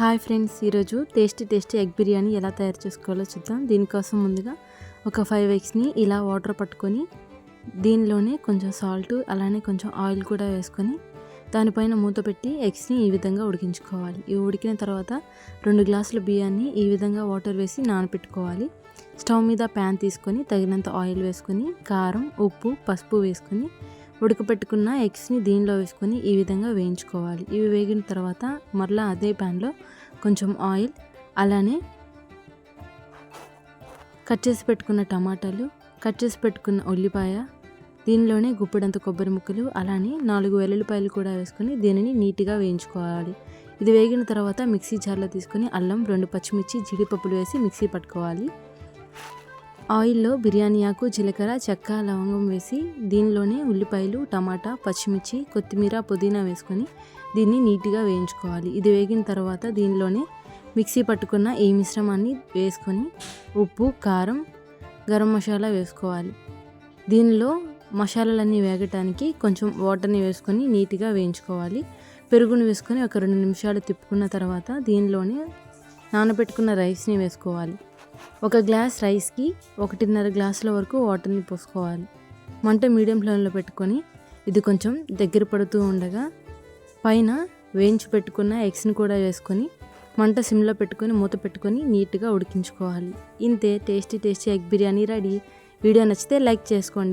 Hi friends, ఈరోజు tasty egg biryani ఎలా తయారు చేసుకోవాలో చూద్దాం. దీనికోసం ముందుగా ఒక 5 ఎగ్స్ని ఇలా వాటర్ పట్టుకొని దీనిలోనే కొంచెం సాల్ట్ అలానే కొంచెం ఆయిల్ కూడా వేసుకొని దానిపైన మూత పెట్టి ఎగ్స్ని ఈ విధంగా ఉడికించుకోవాలి. ఇవి ఉడికిన తర్వాత 2 గ్లాసుల బియ్యాన్ని ఈ విధంగా వాటర్ వేసి నానబెట్టుకోవాలి. స్టవ్ మీద ప్యాన్ తీసుకొని తగినంత ఆయిల్ వేసుకొని కారం, ఉప్పు, పసుపు వేసుకొని ఉడకపెట్టుకున్న ఎగ్స్ని దీనిలో వేసుకొని ఈ విధంగా వేయించుకోవాలి. ఇవి వేగిన తర్వాత మరలా అదే ప్యాన్లో కొంచెం ఆయిల్, అలానే కట్ చేసి పెట్టుకున్న టమాటాలు, కట్ చేసి పెట్టుకున్న ఉల్లిపాయ, దీనిలోనే గుప్పెడంత కొబ్బరి ముక్కలు, అలానే 4 వెల్లుల్లిపాయలు కూడా వేసుకొని దీనిని నీట్గా వేయించుకోవాలి. ఇది వేగిన తర్వాత మిక్సీ జార్లో తీసుకొని అల్లం, 2 పచ్చిమిర్చి, జీడిపప్పులు వేసి మిక్సీ పట్టుకోవాలి. ఆయిల్లో బిర్యానీ ఆకు, జీలకర్ర, చెక్క, లవంగం వేసి దీనిలోనే ఉల్లిపాయలు, టమాటా, పచ్చిమిర్చి, కొత్తిమీర, పుదీనా వేసుకొని దీన్ని నీట్గా వేయించుకోవాలి. ఇది వేగిన తర్వాత దీనిలోనే మిక్సీ పట్టుకున్న ఈ మిశ్రమాన్ని వేసుకొని ఉప్పు, కారం, గరం మసాలా వేసుకోవాలి. దీనిలో మసాలాలన్నీ వేగటానికి కొంచెం వాటర్ని వేసుకొని నీట్గా వేయించుకోవాలి. పెరుగును వేసుకొని ఒక 2 నిమిషాలు తిప్పుకున్న తర్వాత దీనిలోనే నానబెట్టుకున్న రైస్ని వేసుకోవాలి. 1 గ్లాస్ రైస్కి 1.5 గ్లాసుల వరకు వాటర్ని పోసుకోవాలి. మంట మీడియం ఫ్లేమ్లో పెట్టుకొని ఇది కొంచెం దగ్గర పడుతూ ఉండగా పైన వేయించి పెట్టుకున్న ఎగ్స్ని కూడా వేసుకొని మంట సిమ్లో పెట్టుకొని మూత పెట్టుకొని నీట్గా ఉడికించుకోవాలి. ఇంతే, tasty egg biryani ready. Video నచ్చితే లైక్ చేసుకోండి.